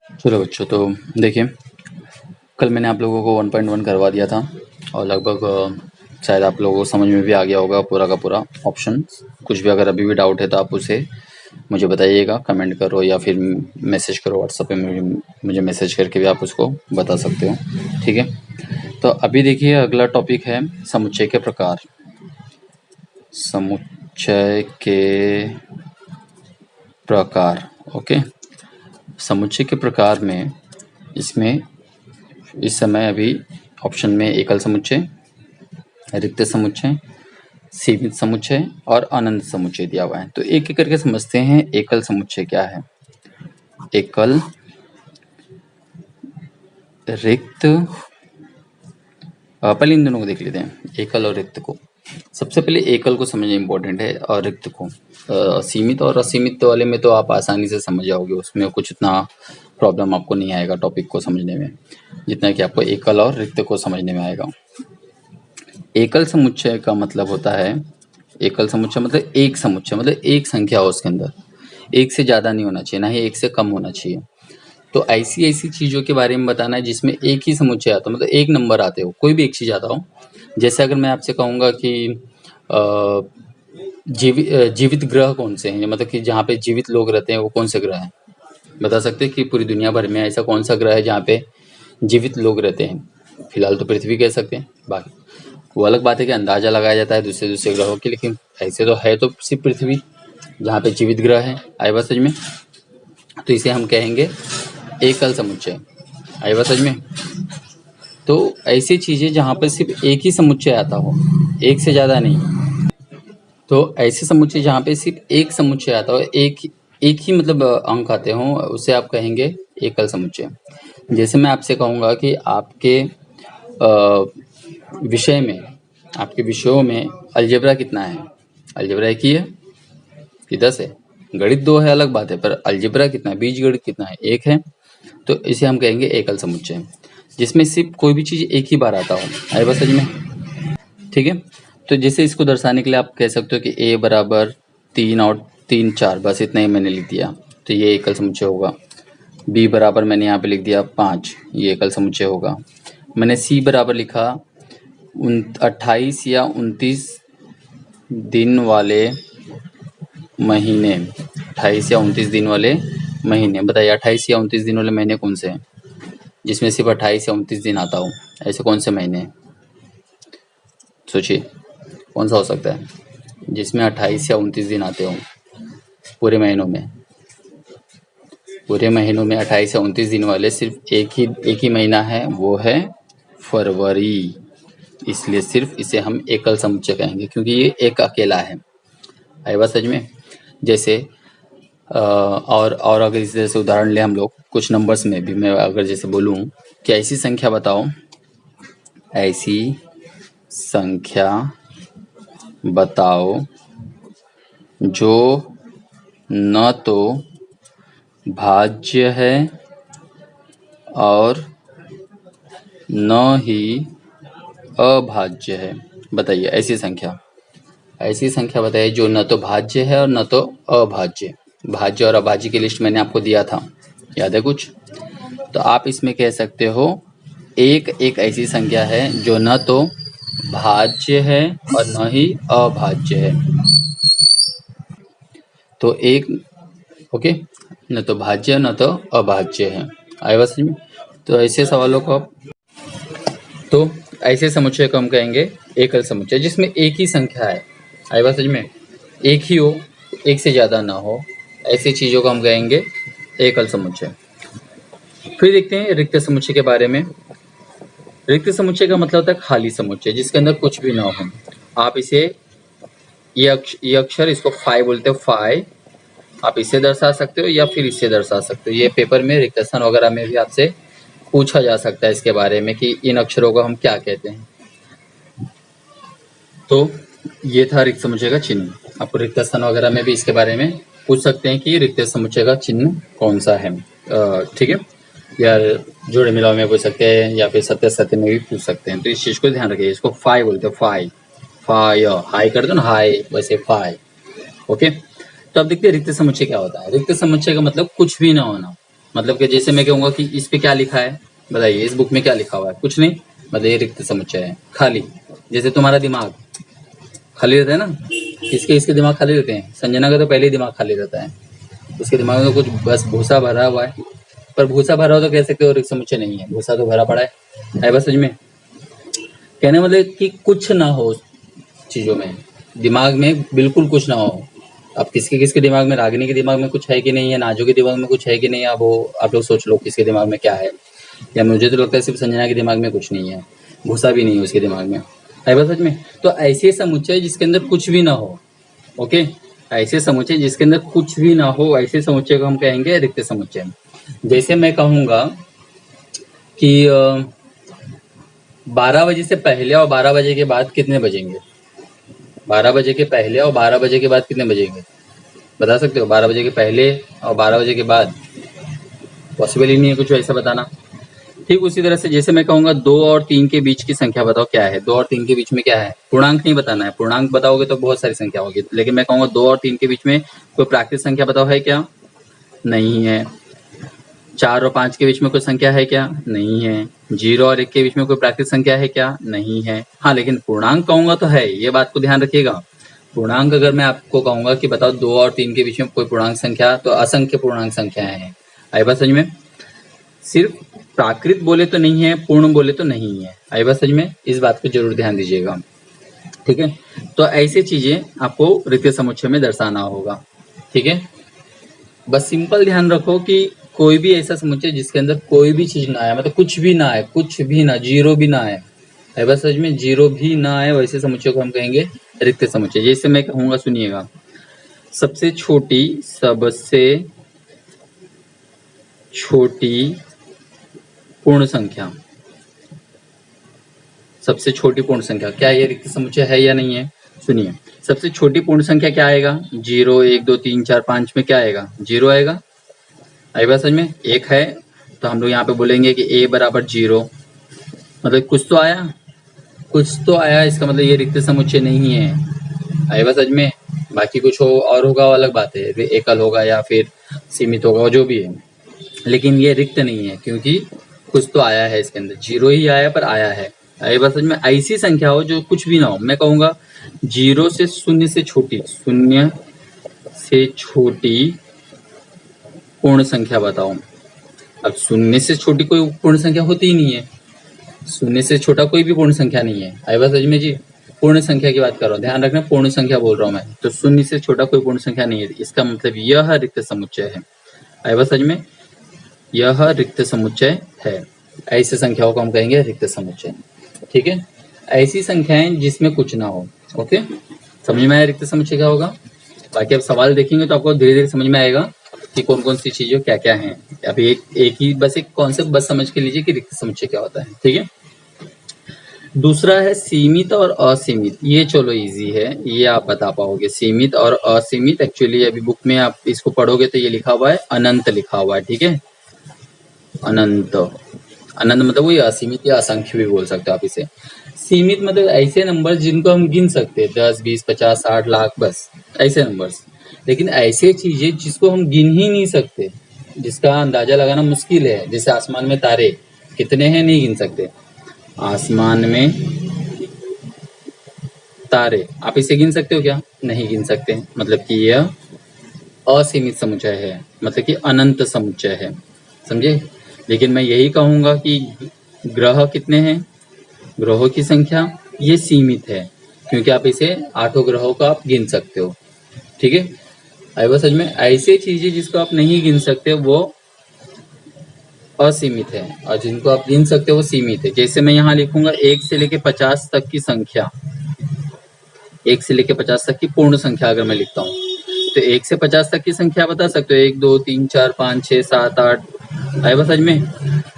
चलो बच्चों, तो देखिए, कल मैंने आप लोगों को 1.1 करवा दिया था और लगभग शायद आप लोगों को समझ में भी आ गया होगा पूरा का पूरा ऑप्शन। कुछ भी अगर अभी भी डाउट है तो आप उसे मुझे बताइएगा, कमेंट करो या फिर मैसेज करो व्हाट्सएप पे, मुझे मैसेज करके भी आप उसको बता सकते हो। ठीक है, तो अभी देखिए अगला टॉपिक है समुच्चय के प्रकार। समुच्चय के प्रकार, ओके। समुच्चय के प्रकार में इसमें इस समय अभी ऑप्शन में एकल समुच्चय, रिक्त समुच्चय, सीमित समुच्चय और अनंत समुच्चय दिया हुआ है। तो एक एक करके समझते हैं एकल समुच्चय क्या है। एकल, रिक्त, पहले इन दोनों को देख लेते हैं, एकल और रिक्त को। सबसे पहले एकल को समझना इम्पोर्टेंट है और रिक्त को। सीमित और असीमित वाले में तो आप आसानी से समझ जाओगे, उसमें कुछ इतना प्रॉब्लम आपको नहीं आएगा टॉपिक को समझने में, जितना कि आपको एकल और रिक्त को समझने में आएगा। एकल समुच्चय का मतलब होता है, एकल समुच्चय मतलब एक समुच्चय, मतलब एक संख्या हो उसके अंदर, एक से ज़्यादा नहीं होना चाहिए, ना ही एक से कम होना चाहिए। तो ऐसी ऐसी चीज़ों के बारे में बताना है जिसमें एक ही समुच्चय आता हो, मतलब एक नंबर आते हो, कोई भी एक चीज़ आता हो। जैसे अगर मैं आपसे कहूँगा कि जीवित ग्रह कौन से हैं, मतलब कि जहाँ पे जीवित लोग रहते हैं वो कौन से ग्रह हैं, बता सकते हैं कि पूरी दुनिया भर में ऐसा कौन सा ग्रह है जहाँ पे जीवित लोग रहते हैं। फिलहाल तो पृथ्वी कह सकते हैं, बाकी वो अलग बात है कि अंदाजा लगाया जाता है दूसरे दूसरे ग्रहों की, लेकिन ऐसे तो है तो सिर्फ पृथ्वी जहाँ पे जीवित ग्रह है। आए बात समझ में? तो इसे हम कहेंगे एकल समुच्चय। आए बात समझ में? तो ऐसी चीजें जहाँ पर सिर्फ एक ही समुच्चय आता हो, एक से ज्यादा नहीं। तो ऐसे समुच्चय जहाँ पे सिर्फ एक समुच्चय आता हो, एक ही मतलब अंक आते हों, उसे आप कहेंगे एकल समुच्चय। जैसे मैं आपसे कहूँगा कि आपके विषय में, आपके विषयों में अलजेब्रा कितना है? अलजेब्रा एक ही है कि 10 है? गणित 2 है, अलग बात है, पर अलजेब्रा कितना है, बीजगणित कितना है? 1 है। तो इसे हम कहेंगे एकल समुच्चय, जिसमें सिर्फ कोई भी चीज एक ही बार आता हो। आए बात समझ में? ठीक है, तो जैसे इसको दर्शाने के लिए आप कह सकते हो कि a बराबर 3 और 3 4, बस इतना ही मैंने लिख दिया, तो ये एकल समुच्चय होगा। b बराबर मैंने यहाँ पे लिख दिया 5, ये एकल समुच्चय होगा। मैंने c बराबर लिखा 28 या 29 दिन वाले महीने, 28 या 29 दिन वाले महीने। बताइए 28 या 29 दिन वाले महीने कौन से हैं जिसमें सिर्फ 28 या 29 दिन आता हो? ऐसे कौन से महीने हैं? सोचिए कौन सा हो सकता है जिसमें 28 या 29 दिन आते हो पूरे महीनों में? पूरे महीनों में 28 या 29 दिन वाले सिर्फ एक ही महीना है, वो है फरवरी। इसलिए सिर्फ इसे हम एकल समुच्चय कहेंगे क्योंकि ये एक अकेला है। आई बात समझ में? जैसे और अगर इस तरह से उदाहरण ले हम लोग कुछ नंबर्स में भी, मैं अगर जैसे बोलूं कि ऐसी संख्या बताओ, ऐसी संख्या बताओ जो न तो भाज्य है और न ही अभाज्य है। बताइए ऐसी संख्या बताइए जो न तो भाज्य है और न तो अभाज्य। भाज्य और अभाज्य की लिस्ट मैंने आपको दिया था, याद है कुछ? तो आप इसमें कह सकते हो एक ऐसी संख्या है जो न तो भाज्य है और न ही अभाज्य है। तो एक, ओके, न तो भाज्य न तो अभाज्य है। आए बात समझ में? तो ऐसे सवालों को तो ऐसे समुच्चय को हम कहेंगे एकल समुच्चय, जिसमें एक ही संख्या है। आए बात समझ में? एक ही हो, एक से ज्यादा ना हो, ऐसी चीजों को हम कहेंगे एकल समुच्चय। फिर देखते हैं रिक्त समुच्चय के बारे में। रिक्त समुच्चय का मतलब होता है खाली समुच्चय, जिसके अंदर कुछ भी ना हो। आप इसे ये अक्षर इसको फाई बोलते हो, फाई। आप इसे दर्शा सकते हो या फिर इससे दर्शा सकते हो। ये पेपर में रिक्त स्थान वगैरह में भी आपसे पूछा जा सकता है इसके बारे में कि इन अक्षरों को हम क्या कहते हैं। तो ये था रिक्त समुच्चय का चिन्ह। आपको रिक्त स्थान वगैरह में भी इसके बारे में पूछ सकते हैं कि रिक्त समुच्चय का चिन्ह कौन सा है। ठीक है, या जोड़े मिलाओ में पूछ सकते हैं या फिर सत्य में भी पूछ सकते हैं। तो इस चीज को ध्यान रखिए। इसको फाई बोलते हैं, फाई, फाई, हाई कर दो ना, हाई, वैसे फाई। ओके, तो अब देखते हैं रिक्त समुच्चय क्या होता है। रिक्त समुच्चय का मतलब कुछ भी ना होना। मतलब कि जैसे मैं कहूँगा कि इस पे क्या लिखा है, बताइए इस बुक में क्या लिखा हुआ है, कुछ नहीं, मतलब ये रिक्त समुच्चय है, खाली। जैसे तुम्हारा दिमाग खाली रहता है ना, किसके दिमाग खाली रहते हैं, संजना का तो पहले ही दिमाग खाली रहता है, उसके दिमाग में तो कुछ बस भूसा भरा हुआ है, पर भूसा भरा हो तो कह सकते हो रिक्त समुच्चय नहीं है, भूसा तो भरा पड़ा है बस समझ में। कहने मतलब कि कुछ ना हो चीजों में, दिमाग में बिल्कुल कुछ ना हो। अब किसके दिमाग में, रागिनी के दिमाग में कुछ है कि नहीं है, नाजो के दिमाग में कुछ है कि नहीं, अब वो आप लोग सोच लो किसके दिमाग में क्या है। या मुझे तो लगता है सिर्फ संजना के दिमाग में कुछ नहीं है, भूसा भी नहीं है उसके दिमाग में, है बस सच में। तो ऐसे समुच्चय जिसके अंदर कुछ भी ना हो, ओके, ऐसे समुच्चय जिसके अंदर कुछ भी ना हो, ऐसे समुच्चय को हम कहेंगे रिक्त समुच्चय। जैसे मैं कहूंगा कि 12 बजे से पहले और 12 बजे के बाद कितने बजेंगे, 12 बजे के पहले और 12 बजे के बाद कितने बजेंगे, बता सकते हो? 12 बजे के पहले और 12 बजे के बाद पॉसिबल ही नहीं है कुछ ऐसा बताना। ठीक उसी तरह से जैसे मैं कहूंगा 2 और 3 के बीच की संख्या बताओ क्या है, 2 और 3 के बीच में क्या है, पूर्णांक नहीं बताना है, पूर्णांक बताओगे तो बहुत सारी संख्या होगी, लेकिन मैं कहूंगा 2 और 3 के बीच में कोई प्राकृतिक संख्या बताओ है क्या, नहीं है। 4 और 5 के बीच में कोई संख्या है क्या, नहीं है। 0 और 1 के बीच में कोई प्राकृतिक संख्या है क्या, नहीं है। हाँ लेकिन पूर्णांक कहूंगा तो है, ये बात को ध्यान रखिएगा। पूर्णांक अगर मैं आपको कहूंगा कि बताओ 2 और 3 के बीच में कोई पूर्णांक संख्या, तो असंख्य पूर्णांक संख्याएं हैं, आई बात समझ में। सिर्फ प्राकृत बोले तो नहीं है, पूर्ण बोले तो नहीं है, आई बात समझ में, इस बात को जरूर ध्यान दीजिएगा, ठीक है। तो ऐसे चीजें आपको रिक्त समुच्चय में दर्शाना होगा, ठीक है। बस सिंपल ध्यान रखो कि कोई भी ऐसा समुच्चय जिसके अंदर कोई भी चीज ना आए, मतलब कुछ भी ना आए, कुछ भी ना, जीरो भी ना आए, है बस समझ में, जीरो भी ना आए, वैसे समुच्चय को हम कहेंगे रिक्त समुच्चय। जैसे मैं कहूंगा, सुनिएगा, सबसे छोटी पूर्ण संख्या, सबसे छोटी पूर्ण संख्या, क्या ये रिक्त समुच्चय है या नहीं है? सुनिए, सबसे छोटी पूर्ण संख्या क्या आएगा, 0 1 2 3 4 5 में क्या आएगा, 0 आएगा, आई बात समझ में। 1 है तो हम लोग यहाँ पे बोलेंगे कि a बराबर 0, मतलब कुछ तो आया, इसका मतलब ये रिक्त समुच्चय नहीं है, आई बात समझ में। बाकी कुछ हो और होगा अलग बात है, एकल होगा या फिर सीमित होगा, जो भी है, लेकिन ये रिक्त नहीं है, क्योंकि कुछ तो आया है इसके अंदर, 0 ही आया पर आया है, आई बात समझ में। ऐसी संख्या हो जो कुछ भी ना हो, मैं कहूंगा 0 से 0 से छोटी पूर्ण संख्या बताओ। अब 0 से छोटी कोई पूर्ण संख्या होती ही नहीं है, 0 से छोटा कोई भी पूर्ण संख्या नहीं है, आई बात समझ में जी। पूर्ण संख्या की बात कर रहा हूँ, ध्यान रखना, पूर्ण संख्या बोल रहा हूँ मैं, तो 0 से छोटा कोई पूर्ण संख्या नहीं है, इसका मतलब यह रिक्त समुच्चय है, आई बात समझ में, यह रिक्त समुच्चय है। ऐसे संख्याओं को हम कहेंगे रिक्त समुच्चय, ठीक है। ऐसी संख्याएं जिसमें कुछ ना हो, ओके, समझ में आया रिक्त समुच्चय क्या होगा। बाकी आप सवाल देखेंगे तो आपको धीरे धीरे समझ में आएगा कि कौन कौन सी चीजें क्या क्या हैं। अभी एक ही बस एक कॉन्सेप्ट बस समझ के लीजिए कि रिक्त समुच्चय क्या होता है, ठीक है। दूसरा है सीमित और असीमित, ये चलो इजी है, ये आप बता पाओगे। सीमित और असीमित, एक्चुअली अभी बुक में आप इसको पढ़ोगे तो ये लिखा हुआ है, अनंत लिखा हुआ है, ठीक है। अनंत मतलब वही असीमित या असंख्य भी बोल सकते हो आप इसे। सीमित मतलब ऐसे नंबर जिनको हम गिन सकते हैं, 10 20 50 60 लाख, बस ऐसे नंबर्स। लेकिन ऐसे चीजें जिसको हम गिन ही नहीं सकते, जिसका अंदाजा लगाना मुश्किल है, जैसे आसमान में तारे कितने हैं, नहीं गिन सकते। आसमान में तारे, आप इसे गिन सकते हो क्या, नहीं गिन सकते, मतलब कि यह असीमित समुच्चय है, मतलब कि अनंत समुच्चय है, समझे। लेकिन मैं यही कहूंगा कि ग्रह कितने हैं, ग्रहों की संख्या ये सीमित है, क्योंकि आप इसे 8 ग्रहों का आप गिन सकते हो, ठीक है। आई बात समझ में। ऐसे चीजें जिसको आप नहीं गिन सकते वो असीमित है, और जिनको आप गिन सकते हो वो सीमित है। जैसे मैं यहाँ लिखूंगा 1 से लेके 50 तक की संख्या, 1 से लेके 50 तक की पूर्ण संख्या अगर मैं लिखता हूँ, तो 1 से 50 तक की संख्या बता सकते हो, 1 2 3 4 5 6 7 8, आई बात समझ में।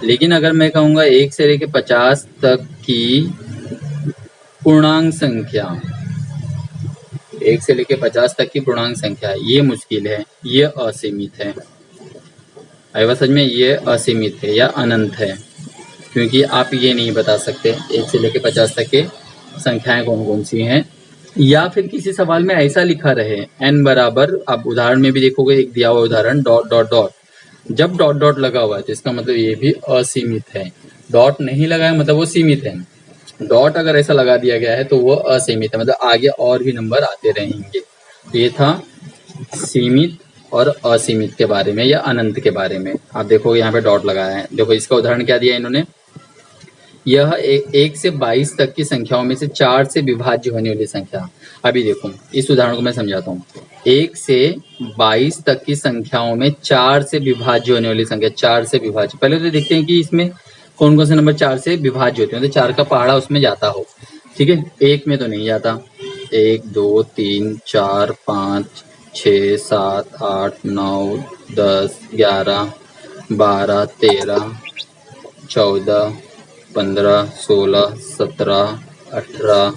लेकिन अगर मैं कहूंगा 1 से लेके 50 तक की पूर्णांक संख्या, 1 से लेके 50 तक की पूर्णांक संख्या, ये मुश्किल है, ये असीमित है, आई बात समझ में, ये असीमित है या अनंत है, क्योंकि आप ये नहीं बता सकते 1 से लेके 50 तक के संख्याएं कौन कौन सी हैं। या फिर किसी सवाल में ऐसा लिखा रहे n बराबर, आप उदाहरण में भी देखोगे एक दिया हुआ उदाहरण डॉट डॉट डॉट, जब डॉट डॉट लगा हुआ है तो इसका मतलब ये भी असीमित है। डॉट नहीं लगा है मतलब वो सीमित है। डॉट अगर ऐसा लगा दिया गया है तो वो असीमित है, मतलब आगे और भी नंबर आते रहेंगे। तो ये था सीमित और असीमित के बारे में या अनंत के बारे में। आप देखोगे यहाँ पे डॉट लगाया है। देखो इसका उदाहरण क्या दिया इन्होंने, यह 1 से 22 तक की संख्याओं में से 4 से विभाज्य होने वाली संख्या। अभी देखो इस उदाहरण को मैं समझाता हूँ। 1 से 22 तक की संख्याओं में 4 से विभाज्य होने वाली संख्या, 4 से विभाज्य। पहले तो देखते हैं कि इसमें कौन कौन से नंबर 4 से विभाज्य होते हैं, मतलब 4 का पहाड़ा उसमें जाता हो। ठीक है, 1 में तो नहीं जाता। 1 2 3 4 5 6 7 8 9 10 11 12 13 14 15 16 17 18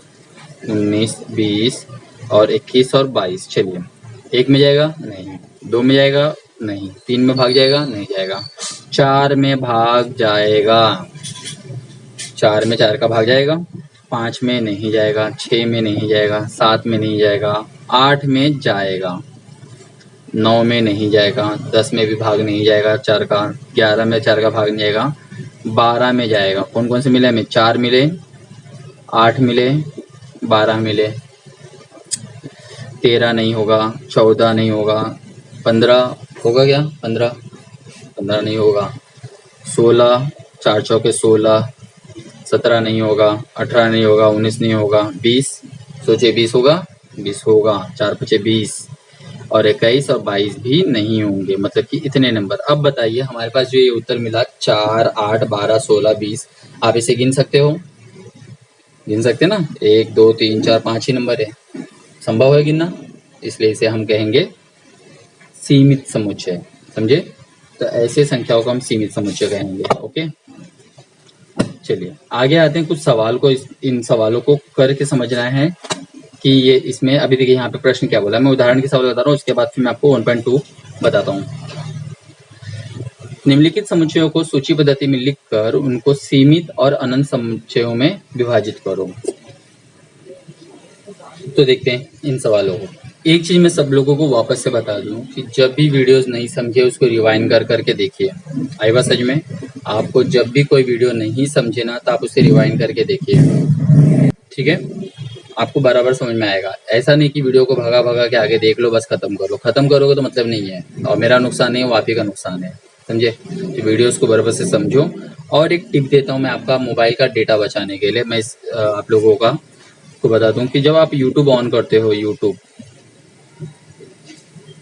19 20 और 21 और 22। चलिए, 1 में जाएगा नहीं, 2 में जाएगा नहीं, 3 में भाग जाएगा नहीं जाएगा, 4 में भाग जाएगा, 4 में 4 का भाग जाएगा, 5 में नहीं जाएगा, 6 में नहीं जाएगा, 7 में नहीं जाएगा, 8 में जाएगा, 9 में नहीं जाएगा, 10 में भी भाग नहीं जाएगा 4 का, 11 में 4 का भाग नहीं जाएगा, 12 में जाएगा। कौन कौन से मिले हमें, 4 मिले, 8 मिले, 12 मिले, 13 नहीं होगा, 14 नहीं होगा, 15 होगा क्या, 15 नहीं होगा, 16 4 चौके 16, 17 नहीं होगा, 18 नहीं होगा, 19 नहीं होगा, 20 सोचिए 20 होगा, 20 होगा, 4 पचे 20 और 21 और 22 भी नहीं होंगे, मतलब कि इतने नंबर। अब बताइए हमारे पास जो ये उत्तर मिला 4 8 12 16 20, आप इसे गिन सकते हो, गिन सकते ना, 1 2 3 4 5 ही नंबर है, संभव है गिनना, इसलिए इसे हम कहेंगे सीमित समुच्चय। समझे, तो ऐसे संख्याओं को हम सीमित समुच्चय कहेंगे। ओके, चलिए आगे आते हैं। कुछ सवाल को इन सवालों को करके समझना है कि ये इसमें, अभी देखिए यहाँ पे प्रश्न क्या बोला, मैं उदाहरण के सवाल बता रहा हूँ, उसके बाद फिर मैं आपको 1.2 बताता हूँ। निम्नलिखित समुच्चयों को सूची पद्धति में लिखकर उनको सीमित और अनंत समुच्चयों में विभाजित करो। तो देखते हैं इन सवालों को। एक चीज मैं सब लोगों को वापस से बता दूं कि जब भी वीडियोस नहीं समझे उसको रिवाइंड कर करके देखिए। आई बात समझ में? आपको जब भी कोई वीडियो नहीं समझे ना तो आप उसे रिवाइंड करके देखिए, ठीक है, आपको बराबर समझ में आएगा। ऐसा नहीं कि वीडियो को भगा भगा के आगे देख लो बस खत्म कर लो, खत्म करोगे तो मतलब नहीं है, और मेरा नुकसान नहीं है, वो आप ही का नुकसान है। समझे, तो वीडियोस को बराबर से समझो। और एक टिप देता हूँ मैं आपका मोबाइल का डेटा बचाने के लिए, मैं आप लोगों का को बता दूं कि जब आप YouTube ऑन करते हो,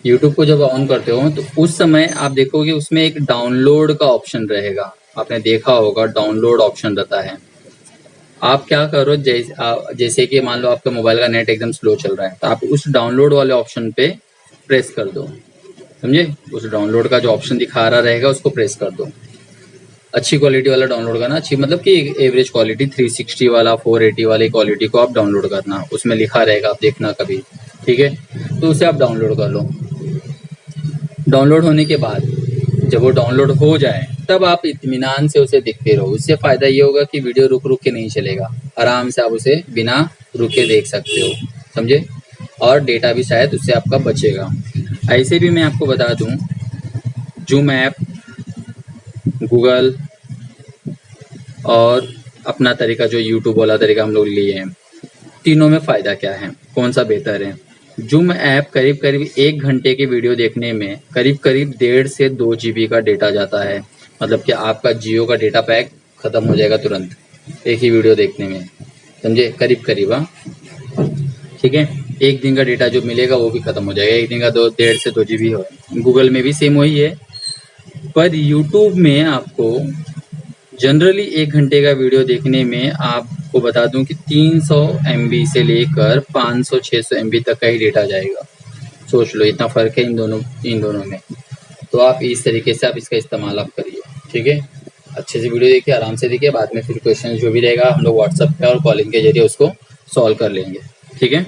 YouTube को जब ऑन करते हो तो उस समय आप देखोगे उसमें एक डाउनलोड का ऑप्शन रहेगा, आपने देखा होगा डाउनलोड ऑप्शन रहता है। आप क्या करो, जैसे कि मान लो आपका मोबाइल का नेट एकदम स्लो चल रहा है तो आप उस डाउनलोड वाले ऑप्शन पे प्रेस कर दो। समझे, उस डाउनलोड का जो ऑप्शन दिखा रहा रहेगा उसको प्रेस कर दो। अच्छी क्वालिटी वाला डाउनलोड करना, अच्छी मतलब कि एवरेज क्वालिटी 360 वाला 480 वाली क्वालिटी को आप डाउनलोड करना, उसमें लिखा रहेगा, आप देखना कभी, ठीक है, तो उसे आप डाउनलोड कर लो। डाउनलोड होने के बाद जब वो डाउनलोड हो जाए तब आप इत्मीनान से उसे देखते रहो। उससे फायदा ये होगा कि वीडियो रुक रुक के नहीं चलेगा, आराम से आप उसे बिना रुके देख सकते हो। समझे, और डेटा भी शायद उससे आपका बचेगा। ऐसे भी मैं आपको बता दूं, जूम ऐप, गूगल और अपना तरीका जो यूट्यूब वाला तरीका हम लोग लिए हैं, तीनों में फायदा क्या है, कौन सा बेहतर है? जूम ऐप करीब करीब 1 घंटे की वीडियो देखने में करीब करीब 1.5 से 2 GB का डेटा जाता है, मतलब कि आपका जियो का डेटा पैक खत्म हो जाएगा तुरंत एक ही वीडियो देखने में। समझे, करीब करीब, हाँ ठीक है, 1 दिन का डेटा जो मिलेगा वो भी खत्म हो जाएगा, 1 दिन का 1.5 से 2 GB हो। गूगल में भी सेम वही है, पर यूट्यूब में आपको जनरली 1 घंटे का वीडियो देखने में आपको बता दूं कि 300 MB से लेकर 500-600 MB तक का ही डेटा जाएगा। सोच लो इतना फर्क है इन दोनों में। तो आप इस तरीके से आप इसका इस्तेमाल आप करिए, ठीक है, अच्छे से वीडियो देखिए, आराम से देखिए, बाद में फिर क्वेश्चन जो भी रहेगा हम लोग व्हाट्सएप पे और कॉलिंग के जरिए उसको सॉल्व कर लेंगे, ठीक है।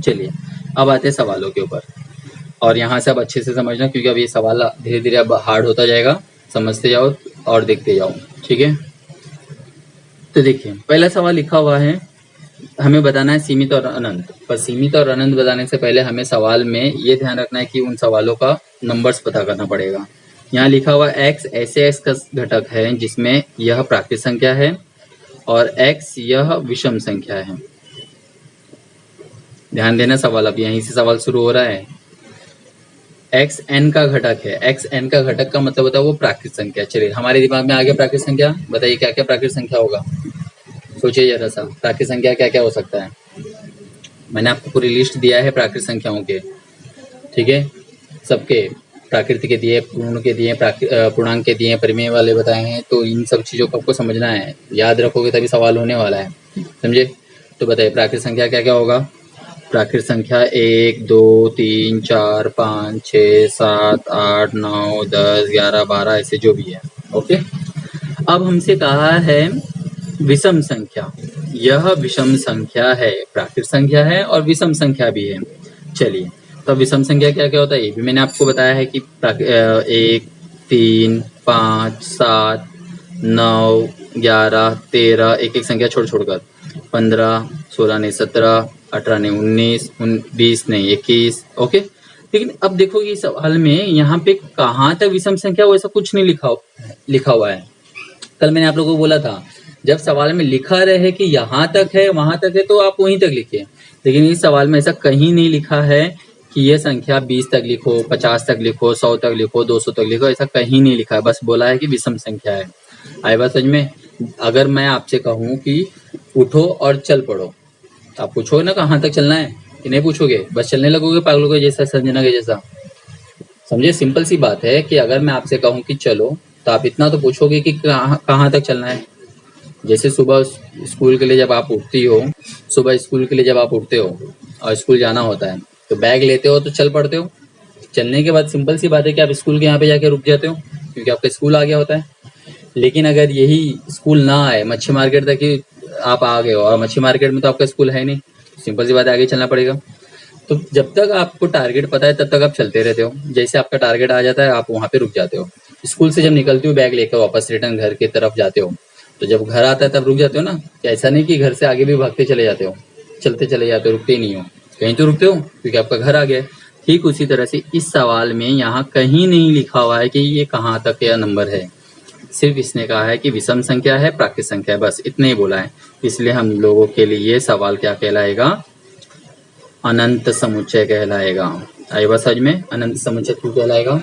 चलिए अब आते हैं सवालों के ऊपर, और यहाँ से आप अच्छे से समझना क्योंकि अब ये सवाल धीरे धीरे अब हार्ड होता जाएगा, समझते जाओ और देखते जाओ, ठीक है। तो देखिए पहला सवाल लिखा हुआ है, हमें बताना है सीमित और अनंत। पर सीमित और अनंत बताने से पहले हमें सवाल में ये ध्यान रखना है कि उन सवालों का नंबर्स पता करना पड़ेगा। यहाँ लिखा हुआ x ऐसे x का घटक है जिसमें यह प्राकृत संख्या है और x यह विषम संख्या है। ध्यान देना, सवाल अब यहीं से सवाल शुरू हो रहा है। x n का घटक है, x n का घटक का मतलब होता है वो प्राकृत संख्या। चलिए हमारे दिमाग में आ गया प्राकृत संख्या, बताइए क्या क्या प्राकृत संख्या होगा, सोचिए जरा सा प्राकृत संख्या क्या क्या हो सकता है। मैंने आपको पूरी लिस्ट दिया है प्राकृत संख्याओं के, ठीक है, सबके प्राकृतिक के दिए, पूर्ण के दिए, पूर्णांक के दिए, परिमेय वाले बताए हैं। तो इन सब चीजों को आपको समझना है, याद रखोगे तभी सवाल होने वाला है, समझे। तो बताइए प्राकृत संख्या क्या क्या होगा। प्राकृत संख्या 1 2 3 4 5 6 7 8 9 10 11 12 ऐसे जो भी है, ओके। अब हमसे कहा है विषम संख्या, यह विषम संख्या है, प्राकृत संख्या है और विषम संख्या भी है। चलिए तो विषम संख्या क्या क्या होता है ये भी मैंने आपको बताया है कि 1 3 5 7 9 11 13 एक एक संख्या छोड़ छोड़कर 15 16 नहीं 17 18 नहीं 19 20 नहीं 21, ओके। लेकिन अब देखो ये सवाल में यहाँ पे कहाँ तक विषम संख्या वैसा कुछ नहीं लिखा हुआ है। कल मैंने आप लोगों को बोला था जब सवाल में लिखा रहे कि यहाँ तक है वहां तक है तो आप वहीं तक लिखिए, लेकिन इस सवाल में ऐसा कहीं नहीं लिखा है कि ये संख्या 20 तक लिखो, 50 तक लिखो, 100 तक लिखो, 200 तक लिखो, ऐसा कहीं नहीं लिखा है। बस बोला है कि विषम संख्या है। आई बात समझ में। अगर मैं आपसे कहूँ कि उठो और चल पड़ो, आप पूछोगे ना कहाँ तक चलना है कि नहीं पूछोगे, बस चलने लगोगे पागलों के जैसा, संजना के जैसा, समझे। सिंपल सी बात है कि अगर मैं आपसे कहूँ कि चलो तो आप इतना तो पूछोगे कि कहाँ तक चलना है। जैसे सुबह स्कूल के लिए जब आप उठती हो, सुबह स्कूल के लिए जब आप उठते हो और स्कूल जाना होता है तो बैग लेते हो तो चल पड़ते हो। चलने के बाद सिंपल सी बात है कि आप स्कूल के यहाँ पे जाके रुक जाते हो क्योंकि आपका स्कूल आ गया होता है। लेकिन अगर यही स्कूल ना आए, मच्छी मार्केट तक ही आप आ गए हो और मच्छी मार्केट में तो आपका स्कूल है नहीं, सिंपल सी बात है आगे चलना पड़ेगा। तो जब तक आपको टारगेट पता है तब तक आप चलते रहते हो, जैसे आपका टारगेट आ जाता है आप वहाँ पे रुक जाते हो। स्कूल से जब निकलते हो बैग लेकर वापस रिटर्न घर की तरफ जाते हो तो जब घर आता है तब रुक जाते हो ना। ऐसा नहीं कि घर से आगे भी भागते चले जाते हो, चलते चले जाते हो, रुकते ही नहीं हो, कहीं तो रुकते हो क्योंकि आपका घर आ गया। ठीक उसी तरह से इस सवाल में यहाँ कहीं नहीं लिखा हुआ है कि ये कहाँ तक का नंबर है, सिर्फ इसने कहा है कि विषम संख्या है, प्राकृत संख्या है, बस इतने ही बोला है। इसलिए हम लोगों के लिए ये सवाल क्या कहलाएगा, अनंत समुच्चय कहलाएगा। आई बात समझ में, अनंत समुच्चय क्यों कहलाएगा,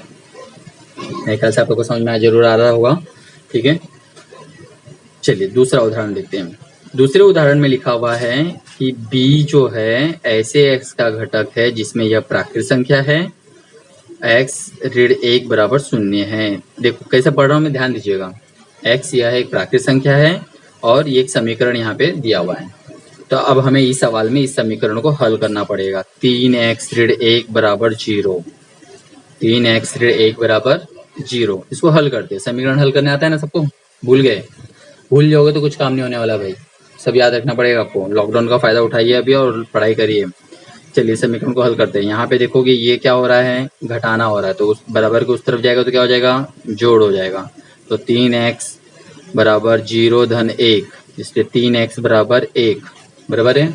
मेरे ख्याल से आप लोग को समझ में जरूर आ रहा होगा, ठीक है। चलिए दूसरा उदाहरण देखते हैं। दूसरे उदाहरण में लिखा हुआ है कि b जो है ऐसे x का घटक है जिसमें यह प्राकृत संख्या है, x ऋण 1 बराबर 0 है। देखो कैसे पढ़ रहा हूं मैं, ध्यान दीजिएगा। x यह एक प्राकृत संख्या है और ये एक समीकरण यहाँ पे दिया हुआ है। तो अब हमें इस सवाल में इस समीकरण को हल करना पड़ेगा। 3x ऋण 1 बराबर 0, 3x ऋण 1 बराबर 0, इसको हल करते हैं। समीकरण हल करने आता है ना सबको, भूल गए, भूल जाओगे तो कुछ काम नहीं होने वाला भाई, सब याद रखना पड़ेगा आपको। लॉकडाउन का फायदा उठाइए अभी और पढ़ाई करिए। चलिए समीकरण को हल करते हैं। यहाँ पे देखोगे ये क्या हो रहा है, घटाना हो रहा है, तो उस बराबर के उस तरफ जाएगा तो क्या हो जाएगा, जोड़ हो जाएगा। तो 3x बराबर 0 धन 1, इसलिए 3x बराबर 1, बराबर है।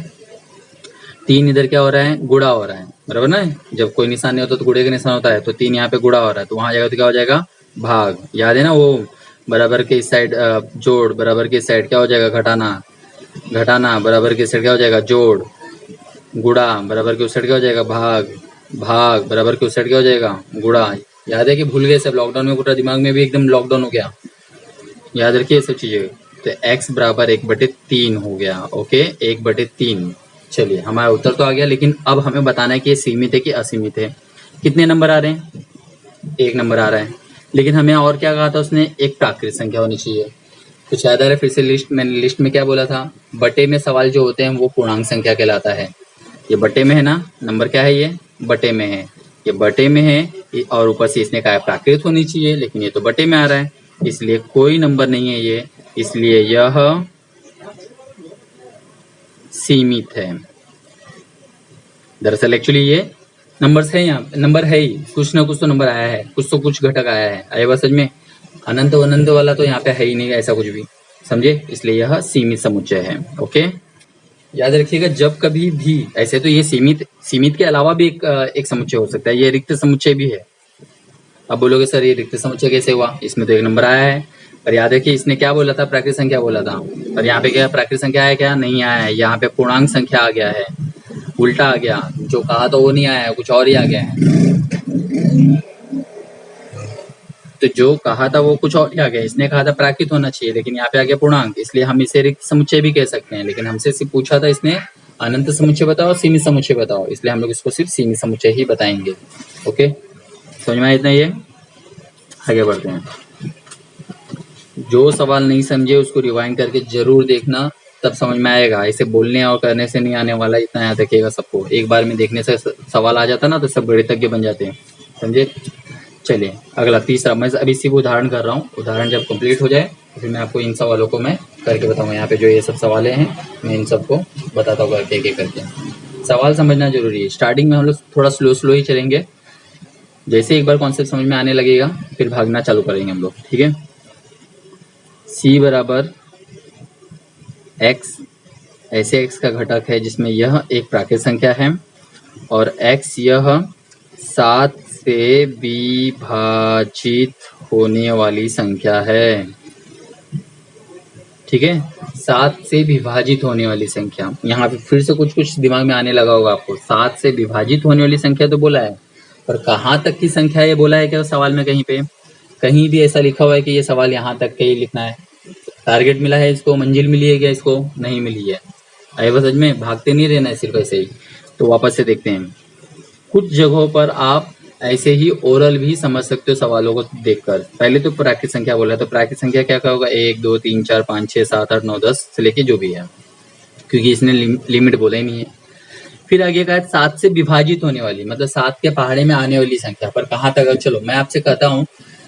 3 इधर क्या हो रहा है, गुणा हो रहा है, बराबर ना। जब कोई निशान नहीं होता तो गुणे का निशान होता है, तो 3 यहाँ पे गुणा हो रहा है, तो वहां जाएगा तो क्या हो जाएगा, भाग। याद है ना वो बराबर के इस साइड जोड़, बराबर के इस साइड क्या हो जाएगा, घटाना, घटाना, बराबर के साइड क्या हो जाएगा, जोड़, गुणा, बराबर के उस साइड क्या हो जाएगा, भाग, भाग, बराबर के उस साइड क्या हो जाएगा, गुणा। याद है कि भूल गए सब, लॉकडाउन में पूरा दिमाग में भी एकदम लॉकडाउन हो गया, याद रखिए सब चीजें। तो x बराबर 1/3 हो गया, ओके, 1/3। चलिए हमारा उत्तर तो आ गया, लेकिन अब हमें बताना है कि ये सीमित है कि असीमित है। कितने नंबर आ रहे हैं, 1 नंबर आ रहा है। लेकिन हमें और क्या कहा था उसने, एक प्राकृत संख्या होनी चाहिए। कुछ याद आ रहा है फिर से, मैंने लिस्ट में क्या बोला था, बटे में सवाल जो होते हैं वो पूर्णांक संख्या कहलाता है। ये बटे में है ना, नंबर क्या है, ये बटे में है, ये बटे में है, और ऊपर से इसने कहा प्राकृत होनी चाहिए, लेकिन ये तो बटे में आ रहा है, इसलिए कोई नंबर नहीं है ये, इसलिए यह सीमित है। दरअसल एक्चुअली ये नंबर्स है, यहाँ नंबर है ही, कुछ ना कुछ तो नंबर आया है, कुछ तो कुछ घटक आया है। आया बात समझ में, अनंत अनंत वाला तो यहाँ पे है ही नहीं ऐसा कुछ भी, समझे। इसलिए यह सीमित समुच्चय है, ओके। याद रखिएगा जब कभी भी ऐसे, तो ये सीमित के अलावा भी एक समुच्चय हो सकता है, ये रिक्त समुच्चय भी है, अब बोलोगे सर ये रिक्त समुच्चय कैसे हुआ, इसमें तो एक नंबर आया है। पर याद रखिए इसने क्या बोला था, प्राकृत संख्या बोला था, और यहाँ पे क्या प्राकृत संख्या है, क्या नहीं आया है, यहाँ पे पूर्णांक संख्या आ गया है, उल्टा आ गया, जो कहा था वो नहीं आया है, कुछ और ही आ गया है। तो जो कहा था वो कुछ और ही आ गया, इसने कहा था प्राकृत होना चाहिए, लेकिन यहाँ पे आ गया पूर्णांक, इसलिए हम इसे रिक्त समुच्चय भी कह सकते हैं। लेकिन हमसे सिर्फ पूछा था इसने अनंत समुच्चय बताओ, सीमित समुच्चय बताओ, इसलिए हम लोग इसको सिर्फ सीमित समुच्चय ही बताएंगे। ओके, समझ में आया इतना, ये आगे बढ़ते हैं। जो सवाल नहीं समझे उसको रिवाइंड करके जरूर देखना, तब समझ में आएगा। ऐसे बोलने और करने से नहीं आने वाला, इतना याद रखिएगा सबको। एक बार में देखने से सवाल आ जाता ना तो सब गणितज्ञ बन जाते हैं, समझे। चलिए अगला तीसरा, मैं अभी सिर्फ उदाहरण कर रहा हूँ, उदाहरण जब कंप्लीट हो जाए फिर मैं आपको इन सवालों को मैं करके बताऊंगा। यहाँ पे जो ये सब सवाल हैं मैं इन सबको बताता हूँ करके एक एक करके। सवाल समझना जरूरी है। स्टार्टिंग में हम लोग थोड़ा स्लो ही चलेंगे, जैसे एक बार कॉन्सेप्ट समझ में आने लगेगा फिर भागना चालू करेंगे हम लोग, ठीक है। c बराबर x, ऐसे x का घटक है जिसमें यह एक प्राकृत संख्या है और x यह 7 से विभाजित होने वाली संख्या है, ठीक है। 7 से विभाजित होने वाली संख्या, यहाँ पे फिर से कुछ दिमाग में आने लगा होगा आपको। 7 से विभाजित होने वाली संख्या तो बोला है, पर कहाँ तक की संख्या ये बोला है क्या सवाल में? कहीं पे कहीं भी ऐसा लिखा हुआ है कि ये सवाल यहाँ तक का ही लिखना है? टारगेट मिला है इसको, मंजिल मिली है क्या इसको? नहीं मिली है। आए बस समझ में, भागते नहीं रहना है सिर्फ ऐसे ही। तो वापस से देखते हैं, कुछ जगहों पर आप ऐसे ही ओरल भी समझ सकते हो सवालों को देखकर। पहले तो प्राकृत संख्या बोला, तो प्राकृत संख्या क्या क्या होगा? 1 2 3 4 5 6 7 8 9 10 से लेके जो भी है, क्योंकि इसने लिमिट बोला ही नहीं है। फिर आगे का 7 से विभाजित होने वाली, मतलब 7 के पहाड़े में आने वाली संख्या। पर कहाँ तक? चलो मैं आपसे कहता हूँ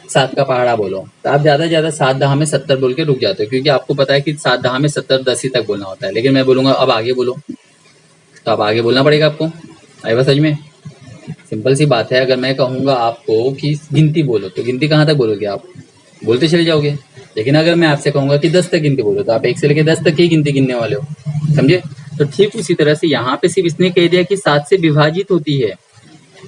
7 का पहाड़ा बोलो, तो आप ज्यादा से ज्यादा 7 दहा में 70 बोल के रुक जाते हो, क्योंकि आपको पता है कि 7 दहा में 70 10 ही तक बोलना होता है। लेकिन मैं बोलूंगा अब आगे बोलो, तो अब आगे बोलना पड़ेगा आपको। आए बस समझ में, सिंपल सी बात है। अगर मैं कहूंगा आपको कि गिनती बोलो, तो गिनती कहाँ तक बोलोगे? आप बोलते चले जाओगे। लेकिन अगर मैं आपसे कहूंगा कि 10 तक गिनती बोलो, तो आप 1 से लेकर 10 तक की गिनती गिनने वाले हो, समझे। तो ठीक उसी तरह से यहाँ पे सिर्फ इसने कह दिया कि 7 से विभाजित होती है।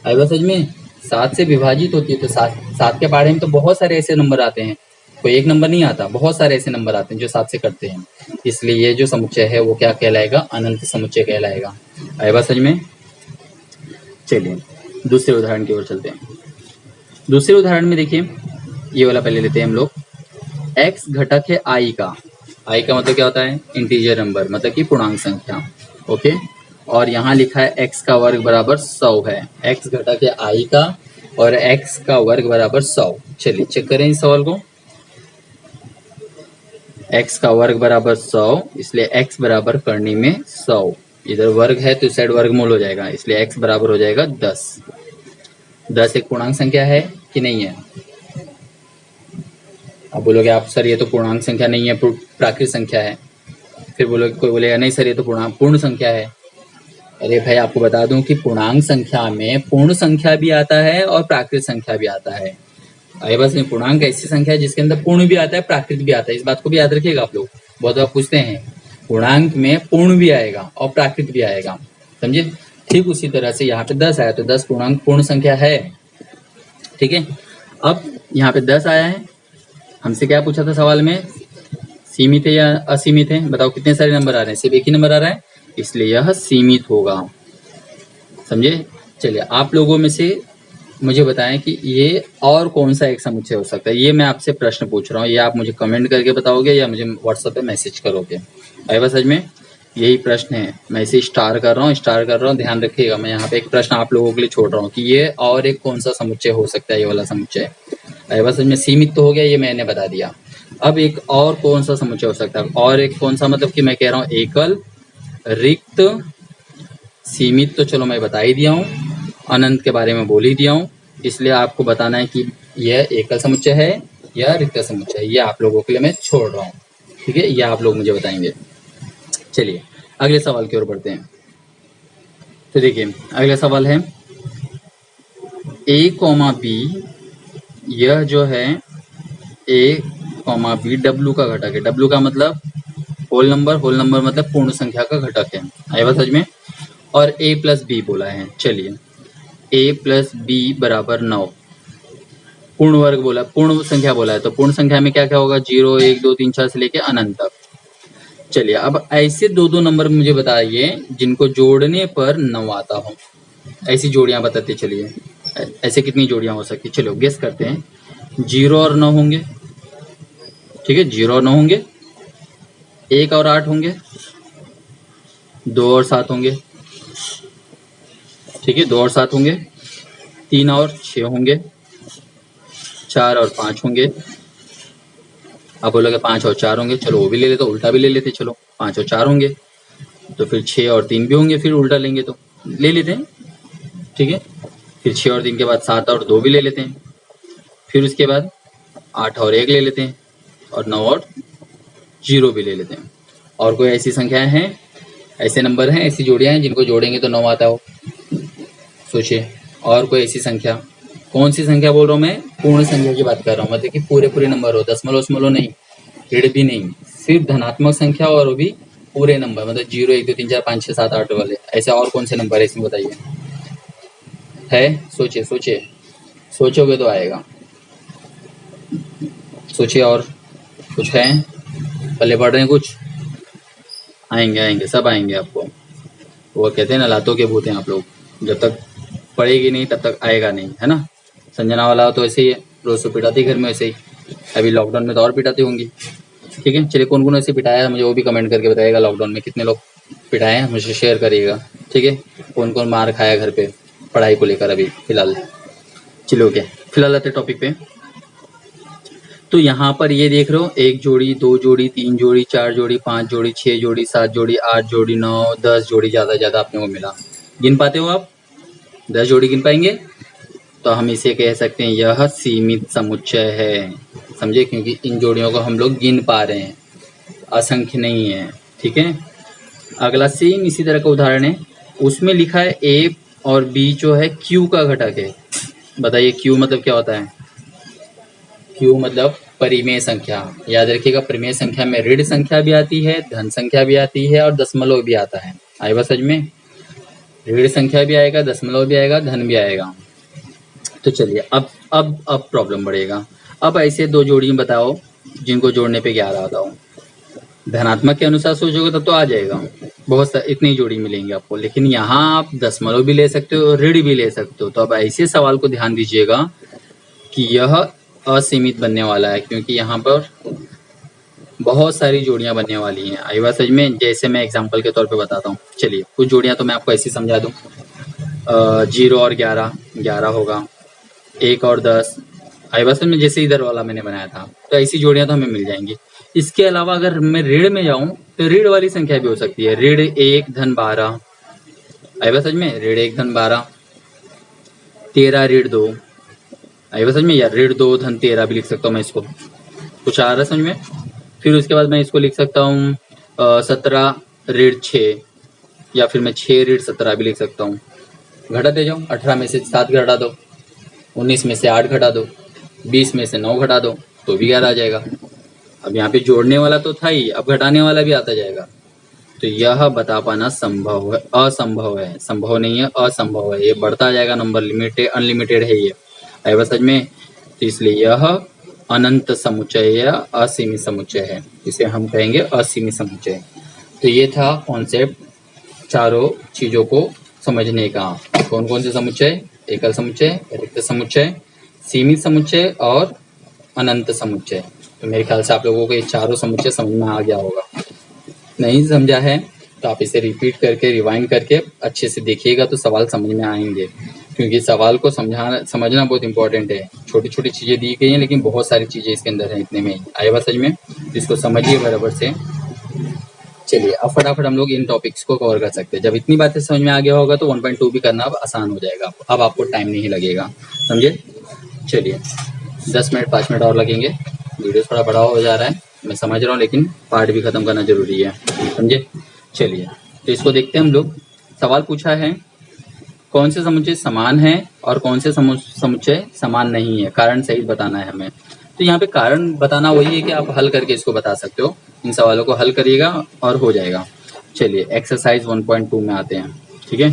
आए बस समझ में, 7 से विभाजित होती है। तो 7 के पहाड़े में तो बहुत सारे ऐसे नंबर आते हैं, कोई एक नंबर नहीं आता, बहुत सारे ऐसे नंबर आते हैं जो 7 से कटते हैं। इसलिए ये जो समुच्चय है वो क्या कहलाएगा? अनंत समुच्चय कहलाएगा। आए बस समझ में। चलिए दूसरे उदाहरण की ओर चलते हैं। दूसरे उदाहरण में देखिए, ये वाला पहले लेते हैं हम लोग। x घटक है i का। i का मतलब क्या होता है? इंटीजर नंबर, मतलब कि पूर्णांक संख्या। ओके, और यहाँ लिखा है x का वर्ग बराबर 100 है। x घटक है i का और x का वर्ग बराबर 100। चलिए चेक करें इस सवाल को। x का वर्ग बराबर 100, इसलिए x बराबर करनी में 100, इधर वर्ग है तो इस साइड वर्गमूल हो जाएगा, इसलिए x बराबर हो जाएगा 10। 10 एक पूर्णांक संख्या है कि नहीं है? अब बोलोगे आप सर ये तो पूर्णांक संख्या नहीं है, प्राकृत संख्या है। फिर बोलोगे, कोई बोलेगा नहीं सर ये तो पूर्ण संख्या है। अरे भाई आपको बता दूं कि पूर्णांक संख्या में पूर्ण संख्या भी आता है और प्राकृत संख्या भी आता है। अरे बस पूर्णांक ऐसी संख्या है जिसके अंदर पूर्ण भी आता है, प्राकृत भी आता है। इस बात को भी याद रखिएगा आप लोग, बहुत बार पूछते हैं। पूर्णांक में पूर्ण भी आएगा और प्राकृत भी आएगा, समझे। ठीक उसी तरह से यहाँ पे 10 आया तो 10 पूर्णांक पूर्ण संख्या है, ठीक है। अब यहाँ पे 10 आया है, हमसे क्या पूछा था सवाल में? सीमित है या असीमित है? बताओ कितने सारे नंबर आ रहे हैं? सिर्फ एक ही नंबर आ रहा है, इसलिए यह सीमित होगा, समझे। चलिए आप लोगों में से मुझे बताएं कि ये और कौन सा एक समुच्चय हो सकता है। ये मैं आपसे प्रश्न पूछ रहा हूँ, ये आप मुझे कमेंट करके बताओगे या मुझे व्हाट्सएप पे मैसेज करोगे। आए बस समझ में, यही प्रश्न है। मैं इसे स्टार कर रहा हूँ, ध्यान रखिएगा। मैं यहाँ पे एक प्रश्न आप लोगों के लिए छोड़ रहा हूँ कि ये और एक कौन सा समुच्चय हो सकता है, ये वाला समुच्चय। आए बस समझ में, सीमित तो हो गया, ये मैंने बता दिया। अब एक और कौन सा समुच्चय हो सकता है? और एक कौन सा, मतलब कि मैं कह रहा हूँ एकल, रिक्त, सीमित तो चलो मैं बता ही दिया हूँ, अनंत के बारे में बोल ही दिया हूँ। इसलिए आपको बताना है कि यह एकल समुच्चय है या रिक्त समुच्चय है। ये आप लोगों के लिए मैं छोड़ रहा हूँ, ठीक है। ये आप लोग मुझे बताएंगे। चलिए अगले सवाल की ओर बढ़ते हैं। तो देखिए अगला सवाल है a, b, यह जो है a, b w का घटक है। w का मतलब होल नंबर मतलब पूर्ण संख्या का घटक है। आए बात समझ में। और a प्लस b बोला है। चलिए a प्लस b बराबर 9, पूर्ण वर्ग बोला, पूर्ण संख्या बोला है, तो पूर्ण संख्या में क्या क्या होगा, 0 1 2 3 4 से लेके अनंत तक। चलिए अब ऐसे दो दो नंबर मुझे बताइए जिनको जोड़ने पर 9 आता हो, ऐसी जोड़ियां बताते चलिए। ऐसे कितनी जोड़ियां हो सकती, चलो गेस करते हैं। 0 और 9 होंगे, ठीक है, 0 और 9 होंगे, 1 और 8 होंगे, 2 और 7 होंगे, ठीक है, 2 और 7 होंगे, 3 और 6 होंगे, 4 और 5 होंगे। आप बोलोगे 5 और 4 होंगे, चलो वो भी ले लेते, उल्टा भी ले लेते, चलो 5 और 4 होंगे, तो फिर 6 और 3 भी होंगे, फिर उल्टा लेंगे तो ले लेते हैं, ठीक है। फिर 6 और 3 के बाद 7 और 2 भी ले लेते हैं, फिर उसके बाद 8 और 1 ले लेते हैं, और 9 और 0 भी ले लेते हैं। और कोई ऐसी संख्याएं हैं, ऐसे नंबर हैं, ऐसी जोड़ियां हैं जिनको जोड़ेंगे तो 9 आता हो, सोचिए। और कोई ऐसी संख्या, कौन सी संख्या बोल रहा हूँ मैं, पूर्ण संख्या की बात कर रहा हूँ, मतलब कि पूरे पूरे नंबर हो, दशमलव दशमलव नहीं, ऋण भी नहीं, सिर्फ धनात्मक संख्या और वो भी पूरे नंबर, मतलब 0 1 2 3 4 5 6 7 8 वाले। ऐसे और कौन से नंबर है इसमें बताइए, है, सोचिए सोचिए, सोचोगे तो आएगा, सोचिए। और कुछ है, पल्ले पढ़ रहे हैं कुछ, आएंगे आएंगे सब आएंगे आपको। वो कहते हैं ना, लातों के भूत हैं आप लोग, जब तक पढ़ेगी नहीं तब तक आएगा नहीं, है ना। संजना वाला तो ऐसे ही है, रोज तो पिटाती घर में, ऐसे ही अभी लॉकडाउन में तो और पिटाती होंगी, ठीक है। चलिए कौन कौन ऐसे पिटाया है मुझे वो भी कमेंट करके बताइएगा, लॉकडाउन में कितने लोग पिटाए हैं मुझे शेयर करिएगा, ठीक है। कौन कौन मार खाया घर पे पढ़ाई को लेकर अभी फिलहाल। चलिए ओके, फिलहाल आते टॉपिक पे। तो यहाँ पर ये देख रहे हो, 1 जोड़ी 2 जोड़ी 3 जोड़ी 4 जोड़ी 5 जोड़ी 6 जोड़ी 7 जोड़ी 8 जोड़ी 9 10 जोड़ी ज्यादा ज्यादा अपने को मिला। गिन पाते हो आप, 10 जोड़ी गिन पाएंगे, तो हम इसे कह सकते हैं यह सीमित समुच्चय है, समझे, क्योंकि इन जोड़ियों को हम लोग गिन पा रहे हैं, असंख्य नहीं है, ठीक है। अगला सेम इसी तरह का उदाहरण है, उसमें लिखा है ए और बी जो है क्यू का घटक है। बताइए क्यू मतलब क्या होता है, क्यू मतलब परिमेय संख्या। याद रखिएगा, परिमेय संख्या में ऋण संख्या भी आती है, धन संख्या भी आती है और दशमलव भी आता है। आएगा समझ में, ऋण संख्या भी आएगा, दशमलव भी आएगा, धन भी आएगा। तो चलिए अब प्रॉब्लम बढ़ेगा। अब ऐसे दो जोड़ी बताओ जिनको जोड़ने पे 11 आता हो। धनात्मक के अनुसार सोचोगे तब तो आ जाएगा, बहुत इतनी जोड़ी मिलेंगी आपको, लेकिन यहाँ आप दशमलव भी ले सकते हो, ऋण भी ले सकते हो। तो अब ऐसे सवाल को ध्यान दीजिएगा कि यह असीमित बनने वाला है, क्योंकि यहाँ पर बहुत सारी जोड़ियां बनने वाली हैं। आई बात समझ में, जैसे मैं एग्जांपल के तौर पे बताता हूँ। चलिए कुछ जोड़ियां तो मैं आपको ऐसे समझा दूं। 0 और 11 11 होगा, 1 और 10, आई बात समझ में, जैसे इधर वाला मैंने बनाया था। तो ऐसी जोड़ियां तो हमें मिल जाएंगी। इसके अलावा अगर मैं ऋण में जाऊं तो ऋण वाली संख्या भी हो सकती है, ऋण 1 धन 12, आई बात समझ में, ऋण 1 धन 12, 13 ऋण 2, आई बात समझ में, या ऋण 2 धन 13 भी लिख सकता हूँ मैं इसको, कुछ आ रहा है समझ में। फिर उसके बाद मैं इसको लिख सकता हूँ 17 ऋण 6, या फिर मैं 6 ऋण 17 भी लिख सकता हूँ। घटाते जाओ, 18 में से 7 घटा दो, 19 में से 8 घटा दो, 20 में से 9 घटा दो, तो भी 11 आ जाएगा। अब यहाँ पे जोड़ने वाला तो था ही, अब घटाने वाला भी आता जाएगा। तो यह बता पाना संभव है, असंभव है, संभव नहीं है, असंभव है। ये बढ़ता जाएगा नंबर, लिमिटेड अनलिमिटेड है ये, है बस समझ में। तो इसलिए यह अनंत समुच्चय या असीमित समुच्चय है, इसे हम कहेंगे असीमित समुच्चय। तो ये था कॉन्सेप्ट चारों चीजों को समझने का। कौन कौन से समुच्चय, एकल समुच्चय, रिक्त समुच्चय, सीमित समुच्चय और अनंत समुच्चय। तो मेरे ख्याल से आप लोगों को ये चारों समुच्चय समझ में आ गया होगा। नहीं समझा है तो आप इसे रिपीट करके रिवाइंड करके अच्छे से देखिएगा तो सवाल समझ में आएंगे, क्योंकि सवाल को समझना बहुत इंपॉर्टेंट है। छोटी छोटी चीजें दी गई हैं लेकिन बहुत सारी चीजें इसके अंदर है, इतने में ही आया बात समझ में, इसको समझिए बराबर से। चलिए अब फटाफट हम लोग इन टॉपिक्स को कवर कर सकते हैं। जब इतनी बातें समझ में आ गया होगा तो 1.2 भी करना अब आसान हो जाएगा, अब आपको टाइम नहीं लगेगा, समझे। चलिए 10 मिनट 5 मिनट और लगेंगे, वीडियो थोड़ा बड़ा हो जा रहा है मैं समझ रहा हूँ, लेकिन पार्ट भी खत्म करना जरूरी है, समझे। चलिए तो इसको देखते हैं हम लोग। सवाल पूछा है कौन से समुच्चय समान है और कौन से समुच्चय समान नहीं है, कारण सहित बताना है हमें। तो यहाँ पे कारण बताना वही है कि आप हल करके इसको बता सकते हो, इन सवालों को हल करिएगा और हो जाएगा। चलिए एक्सरसाइज 1.2 में आते हैं, ठीक है।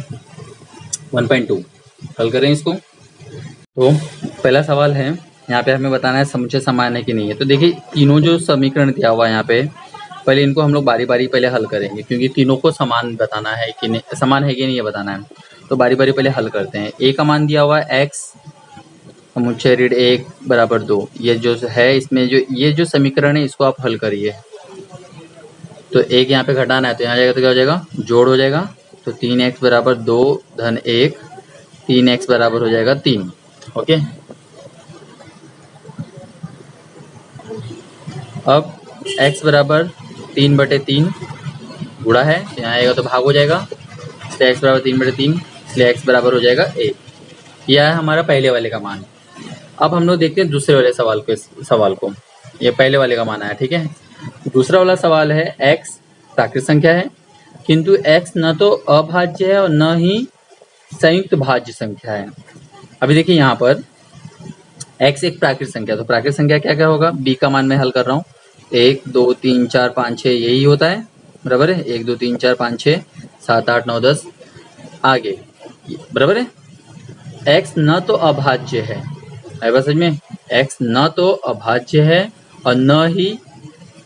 1.2 हल करें इसको। तो पहला सवाल है यहाँ पे हमें बताना है समुच्चय समान है कि नहीं है। तो देखिए तीनों जो समीकरण दिया हुआ है यहाँ पे, पहले इनको हम लोग बारी बारी पहले हल करेंगे, क्योंकि तीनों को समान बताना है कि नहीं, समान है कि नहीं ये बताना है। तो बारी बारी पहले हल करते हैं। ए का मान दिया हुआ है x समुच्चय ऋण 1 बराबर 2, ये जो है इसमें जो ये जो समीकरण है इसको आप हल करिए। तो एक यहाँ पे घटाना है तो यहाँ जाएगा तो क्या हो जाएगा, जोड़ हो जाएगा। तो 3x बराबर 2 धन 1, 3x बराबर हो जाएगा 3। ओके, अब x बराबर 3/3 गुणा है तो यहाँ आएगा तो भाग हो जाएगा, इसलिए x बराबर 3/3, इसलिए x बराबर हो जाएगा 1। यह है हमारा पहले वाले का मान। अब हम लोग देखते हैं दूसरे वाले सवाल को। ये पहले वाले का मान आया, ठीक है। दूसरा वाला सवाल है x प्राकृत संख्या है, किंतु x न तो अभाज्य है और न ही संयुक्त भाज्य संख्या है। अभी देखिए यहाँ पर x एक प्राकृत संख्या, तो प्राकृत संख्या क्या क्या होगा, b का मान मैं हल कर रहा हूँ, 1 2 3 4 5 6 यही होता है, बराबर है। 1 2 3 4 5 6 7 8 9 10 आगे, बराबर है। x न तो अभाज्य है, आए बात समझ में, x न तो अभाज्य है और न ही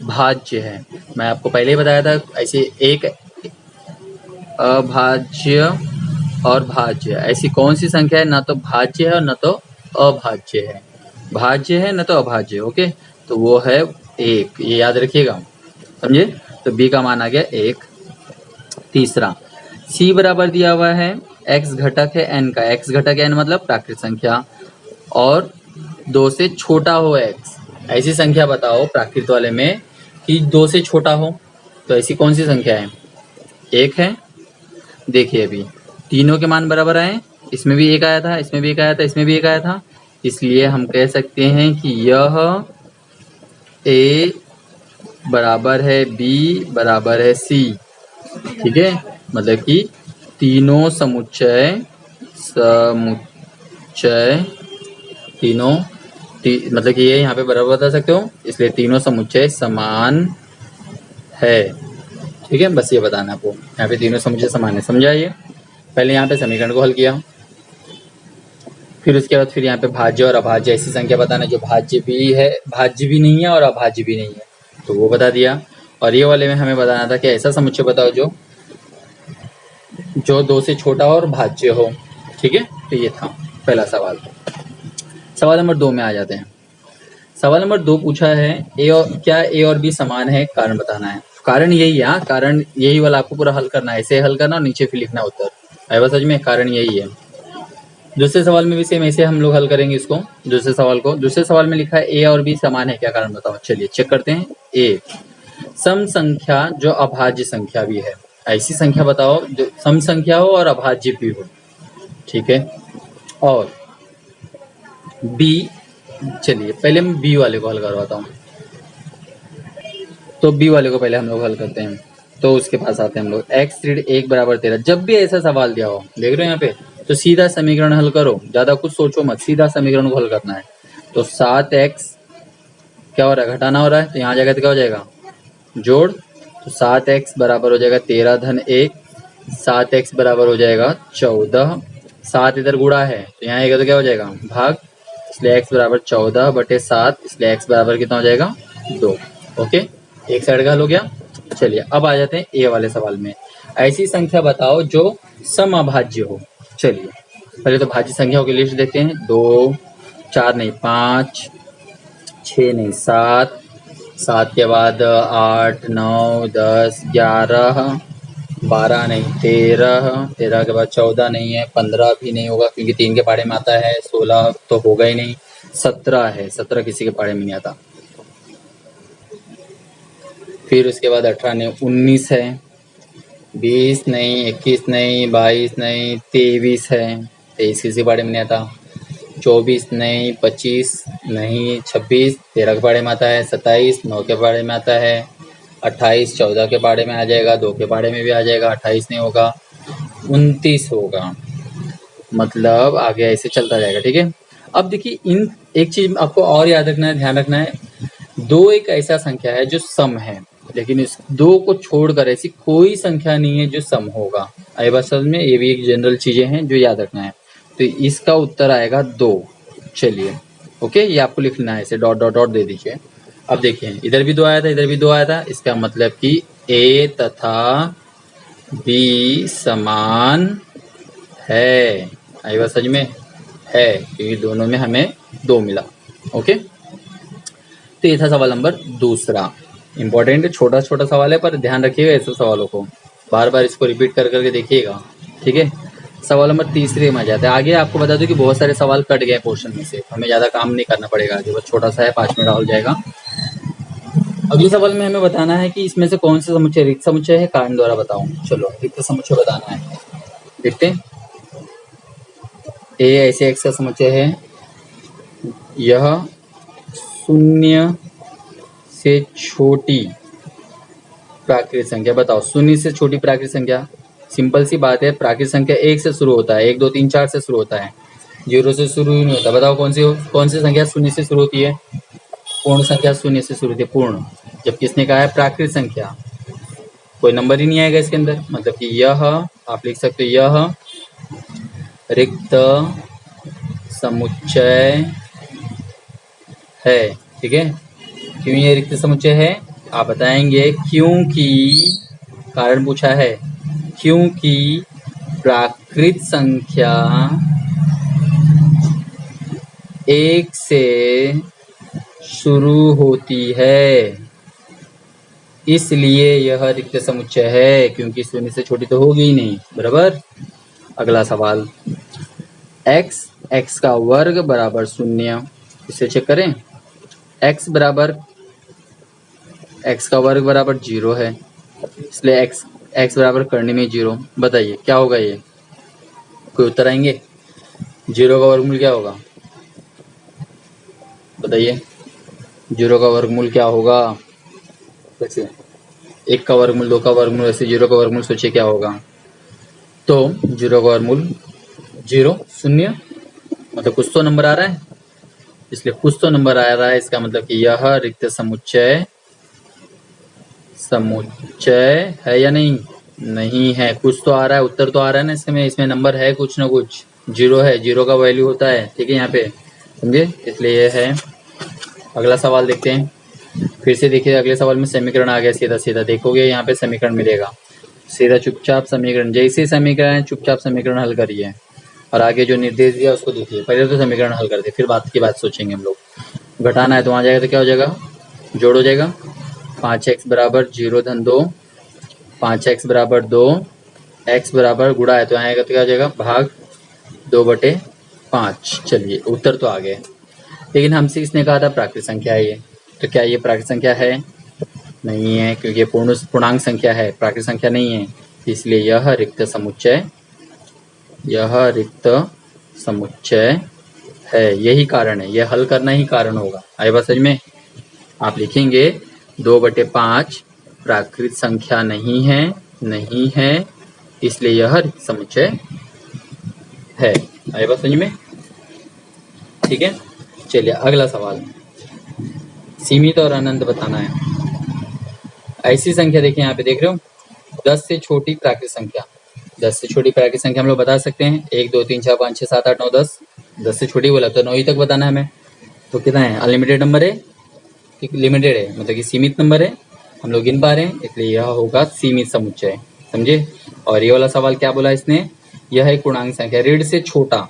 भाज्य है। मैं आपको पहले ही बताया था ऐसे एक अभाज्य और भाज्य, ऐसी कौन सी संख्या है न तो भाज्य है और न तो अभाज्य है, भाज्य है न तो अभाज्य है। ओके, तो वो है 1, ये याद रखिएगा, समझे। तो b का मान आ गया 1। तीसरा c बराबर दिया हुआ है x घटक है n का, x घटक है n मतलब प्राकृत संख्या, और 2 से छोटा हो x। ऐसी संख्या बताओ प्राकृत वाले में कि 2 से छोटा हो, तो ऐसी कौन सी संख्या है, 1 है। देखिए अभी तीनों के मान बराबर आए, इसमें भी 1 आया था, इसमें भी 1 आया था, इसमें भी 1 आया था, इसलिए हम कह सकते हैं कि यह a बराबर है b बराबर है c, ठीक है। मतलब कि तीनों समुच्चय तीनों मतलब कि ये यहाँ पे बराबर बता सकते हो, इसलिए तीनों समुच्चय समान है, ठीक है। बस ये बताना आपको, यहाँ पे तीनों समुच्चय समान है, समझाइए। पहले यहाँ पे समीकरण को हल किया, फिर उसके बाद फिर यहाँ पे भाज्य और अभाज्य ऐसी संख्या बताना जो भाज्य भी है, भाज्य भी नहीं है और अभाज्य भी नहीं है, तो वो बता दिया। और ये वाले में हमें बताना था कि ऐसा समुच्चय बताओ जो 2 से छोटा और भाज्य हो, ठीक है। तो ये था पहला सवाल। सवाल नंबर 2 में आ जाते हैं। सवाल नंबर 2 पूछा है क्या a और b समान है, कारण बताना है। कारण यही है, कारण यही वाला आपको पूरा हल करना है, ऐसे हल करना और नीचे फिर लिखना उत्तर, है बस, सच में कारण यही है। दूसरे सवाल में भी सेम ऐसे हम लोग हल करेंगे इसको। दूसरे सवाल में लिखा है a और b समान है, क्या कारण बताओ। चलिए चेक करते हैं। a सम संख्या जो अभाज्य संख्या भी है, ऐसी संख्या बताओ जो सम संख्या हो और अभाज्य भी हो, ठीक है। और b, चलिए पहले मैं b वाले को हल करवाता हूँ। तो b वाले को पहले हम लोग हल करते हैं, तो उसके पास आते हैं हम लोग। x ऋण 1 बराबर 13, जब भी ऐसा सवाल दिया हो, देख रहे हो यहाँ पे, तो सीधा समीकरण हल करो, ज्यादा कुछ सोचो मत, सीधा समीकरण को हल करना है। तो 7x क्या हो रहा है, घटाना हो रहा है, तो यहाँ जाएगा तो क्या हो जाएगा, जोड़। तो 7x बराबर हो जाएगा 13 धन 1, 7x बराबर हो जाएगा 14, 7 इधर गुणा है तो यहाँ आएगा तो क्या हो जाएगा, भाग, इसलिए x बराबर 14/7, इसलिए x बराबर कितना हो जाएगा, 2। ओके, एक साइड का हल हो गया। चलिए अब आ जाते हैं ए वाले सवाल में। ऐसी संख्या बताओ जो समअभाज्य हो। चलिए पहले तो भाज्य संख्याओं की लिस्ट देखते हैं। 2 4 नहीं 5, 6 नहीं 7, 7 के बाद 8 9 10 11, 12 नहीं 13, 13 के बाद 14 नहीं है, 15 भी नहीं होगा क्योंकि 3 के पाड़े में आता है, 16 तो होगा ही नहीं, 17 है, 17 किसी के पाड़े में नहीं आता। फिर उसके बाद 18 नहीं 19 है, 20 नहीं 21 नहीं 22 नहीं 23 है, 23 किसी पाड़े में नहीं आता। 24 नहीं 25 नहीं 26 13 के पाड़े में आता है, 27 9 के पाड़े में आता है, 28 14 के पाड़े में आ जाएगा, 2 के पाड़े में भी आ जाएगा, 28 नहीं होगा, 29 होगा, मतलब आगे ऐसे चलता जाएगा, ठीक है। अब देखिए इन एक चीज आपको और याद रखना है, ध्यान रखना है, 2 एक ऐसा संख्या है जो सम है, लेकिन इस 2 को छोड़कर ऐसी कोई संख्या नहीं है जो सम होगा। आई बात समझ में, ये भी एक जनरल चीजें हैं जो याद रखना है। तो इसका उत्तर आएगा 2। चलिए ओके, ये आपको लिखना है, ऐसे डॉट डॉट डॉट दे दीजिए। अब देखिए इधर भी 2 आया था, इधर भी 2 आया था, इसका मतलब कि ए तथा बी समान है। आई बात समझ में? है, क्योंकि दोनों में हमें 2 मिला। ओके, तो ये था सवाल नंबर दूसरा। इंपॉर्टेंट है, छोटा छोटा सवाल है, पर ध्यान रखिएगा ऐसे सवालों को, बार बार इसको रिपीट कर करके देखिएगा। ठीक है, सवाल नंबर तीसरे में आ जाते हैं। आगे आपको बता दूं कि बहुत सारे सवाल कट गए पोर्शन में से, हमें ज़्यादा काम नहीं करना पड़ेगा आगे, बस छोटा सा है, 5 मिनट हो जाएगा। अगले सवाल में हमें बताना है कि इसमें से कौन सा समुच्चय रिक्त समुच्चय है, कारण द्वारा बताओ। चलो रिक्त समुच्चय बताना है, देखते हैं। ए ऐसे एक्स का समुच्चय है, यह शून्य से छोटी प्राकृत संख्या, बताओ शून्य से छोटी प्राकृत संख्या। सिंपल सी बात है, प्राकृत संख्या 1 से शुरू होता है, 1 2 3 4 से शुरू होता है, 0 से शुरू ही नहीं होता। बताओ कौन सी संख्या शून्य से शुरू होती है? पूर्ण संख्या शून्य से शुरू होती है, पूर्ण। जब किसने कहा है प्राकृत संख्या, कोई नंबर ही नहीं आएगा इसके अंदर, मतलब कि यह आप लिख सकते हो, यह रिक्त समुच्चय है। ठीक है, क्यों ये रिक्त समुच्चय है आप बताएंगे, क्योंकि कारण पूछा है, क्योंकि प्राकृत संख्या 1 से शुरू होती है, इसलिए यह रिक्त समुच्चय है, क्योंकि शून्य से छोटी तो होगी ही नहीं। बराबर। अगला सवाल, x का वर्ग बराबर 0, इसे चेक करें। x का वर्ग बराबर 0 है, इसलिए x बराबर करने में 0। बताइए क्या होगा ये, कोई उत्तर आएंगे? 0 का वर्गमूल क्या होगा बताइए, 0 का वर्गमूल क्या होगा? सोचिए, 1 का वर्गमूल, 2 का वर्गमूल, ऐसे 0 का वर्गमूल सोचिए क्या होगा। तो 0 का वर्गमूल 0, 0, मतलब कुछ तो नंबर आ रहा है, इसलिए कुछ तो नंबर आ रहा है, इसका मतलब कि यह रिक्त समुच्चय है या नहीं? नहीं है, कुछ तो आ रहा है, उत्तर तो आ रहा है ना, इसमें नंबर है कुछ ना कुछ, 0 है, 0 का वैल्यू होता है। ठीक है, यहाँ पे समझे, इसलिए ये है। अगला सवाल देखते हैं, फिर से देखिए अगले सवाल में समीकरण आ गया, सीधा सीधा देखोगे यहाँ पे समीकरण मिलेगा, सीधा चुपचाप समीकरण, जैसे समीकरण है चुपचाप समीकरण हल करिए, और आगे जो निर्देश दिया उसको देखिए। पहले तो समीकरण हल करते, फिर बात की बात सोचेंगे हम लोग। घटाना है तो वहाँ जाएगा तो क्या हो जाएगा, जोड़ हो जाएगा। 5x बराबर 0 धन 2, 5x बराबर 2, x बराबर गुणा है तो यहाँ आएगा तो क्या हो जाएगा, भाग 2/5। चलिए उत्तर तो आ गए, लेकिन हमसे इसने कहा था प्राकृत संख्या है ये, तो क्या ये प्राकृत संख्या है? नहीं है, क्योंकि पूर्णांक संख्या है, प्राकृत संख्या नहीं है, इसलिए यह रिक्त समुच्चय है। यही कारण है, यह हल करना ही कारण होगा। आई बात समझ में? आप लिखेंगे 2/5 प्राकृत संख्या नहीं है, इसलिए यह रिक्त समुच्चय है। आई बात समझ में? ठीक है, चलिए अगला सवाल, सीमित और अनंत बताना है। ऐसी संख्या देखिए, यहाँ पे देख रहे हो, 10 से छोटी प्राकृत संख्या, 10 से छोटी प्राकृत संख्या हम लोग बता सकते हैं, 1 2 3 4 5 6 7 8 9 10। 10 से छोटी बोला तो 9 ही तक बताना है हमें, तो कितना है, अनलिमिटेड नंबर है कि लिमिटेड है, मतलब कि सीमित नंबर है, हम लोग गिन पा रहे हैं, इसलिए यह होगा सीमित समुच्चय। समझे? और ये वाला सवाल क्या बोला इसने, यह एक पूर्णांक संख्या, ऋण से छोटा,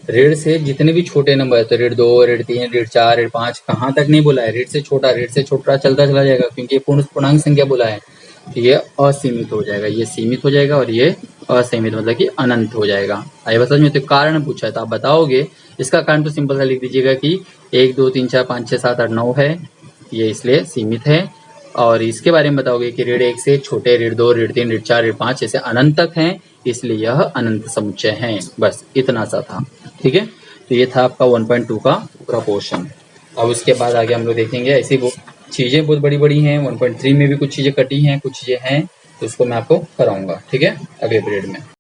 ऋण से जितने भी छोटे नंबर है, तो ऋण 2 ऋण 3 ऋण 4 ऋण 5, कहाँ तक नहीं बोला है, ऋण से छोटा चलता चला जाएगा, क्योंकि ये पूर्णांक संख्या बोला है, तो ये असीमित हो जाएगा, ये सीमित हो जाएगा, और ये असीमित मतलब कि अनंत हो जाएगा। आइए बता, में तो कारण पूछा है तो आप बताओगे, इसका कारण तो सिंपल सा लिख दीजिएगा कि 1 2 3 4 5 6 7 8 9 है, ये इसलिए सीमित है। और इसके बारे में बताओगे कि ऋण 1 से छोटे, ऋण 2 ऋण 3 ऋण 4 ऋण 5 ऐसे अनंत तक हैं, इसलिए यह अनंत समुच्चय है। बस इतना सा था। ठीक है, तो ये था आपका 1.2 का पूरा पोर्शन। अब उसके बाद आगे हम लोग देखेंगे, ऐसी चीज़ें बहुत बड़ी बड़ी हैं, 1.3 में भी कुछ चीज़ें कटी हैं, कुछ चीज़ें हैं, तो उसको मैं आपको कराऊंगा। ठीक है, अगले पीरियड में।